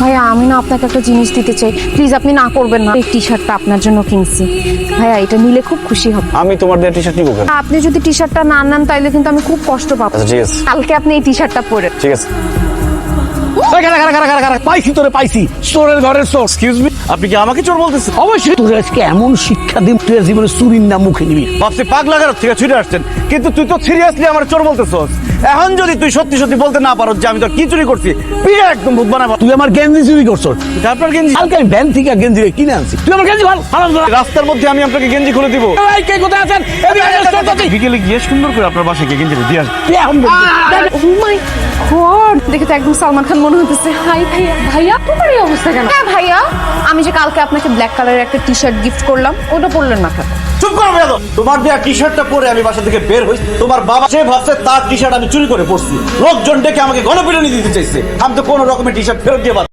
ভাইয়া আমি না আপনাকে একটা জিনিস দিতে চাই, প্লিজ আপনি না করবেন না। এই টি শার্টটা আপনার জন্য কিনছি ভাইয়া, এটা নিলে খুব খুশি হব। আমি তোমার দিয়ে টি শার্ট নিবো কেন? আপনি যদি টি শার্টটা না নেন তাইলে কিন্তু আমি খুব কষ্ট পাবো। আচ্ছা ঠিক আছে, কালকে আপনি এই টি শার্টটা পরে। ঠিক আছে। পাইছি তোরে পাইছি, চোরের ঘরের চোর। এক্সকিউজ মি, আপনি কি আমাকে চোর বলতেছেন? অবশ্যই তোর আজকে এমন শিক্ষা দিন, তুই জীবনে চুরির নাম মুখে নিবি। ভাবছি পাগলা গারদ থেকে ছুটে আসছেন, কিন্তু তুই তো সিরিয়াসলি আমার চোর বলতেছস। এখন যদি তুই সত্যি সত্যি বলতে না পারো যে আমি তো কি চুরি করছি, পিড়ে একদম ভূত বানাবো। তুই আমার গেঞ্জি চুরি করছস। আপনার গেঞ্জি কালকে আমি ব্যাংক থেকে গেঞ্জি কিনে আনছি, তুই আমার গেঞ্জি ভালো রাস্তার মধ্যে আমি আপনাকে গেঞ্জি খুলে দিব। কে কোথায় আছেন? বিকেলে গিয়ে সুন্দর করে আপনার বাসায় গিয়ে গেঞ্জি দিয়ে আসবো। ও মাই গড, দেখে তো একদম সালমান খান মনে হতেছে। হাই ভাইয়া। ভাইয়া তোমার এই অবস্থা কেন? হ্যাঁ ভাইয়া, আমি যে কালকে আপনাকে ব্ল্যাক কালারের একটা টি শার্ট গিফট করলাম, ওটা পরলেন না কেন? চুপ করো বেয়াদব। তোমার দেয়া টি শার্টটা পরে আমি বাসা থেকে বের হই, তোমার বাবা সে ভাবছে তার টি শার্ট আমি চুরি করে পরছি। লোকজন ডেকে আমাকে গণপিটুনি দিতে চাইছে। আমি তো কোনো রকমের টি শার্ট ফেরত দিয়ে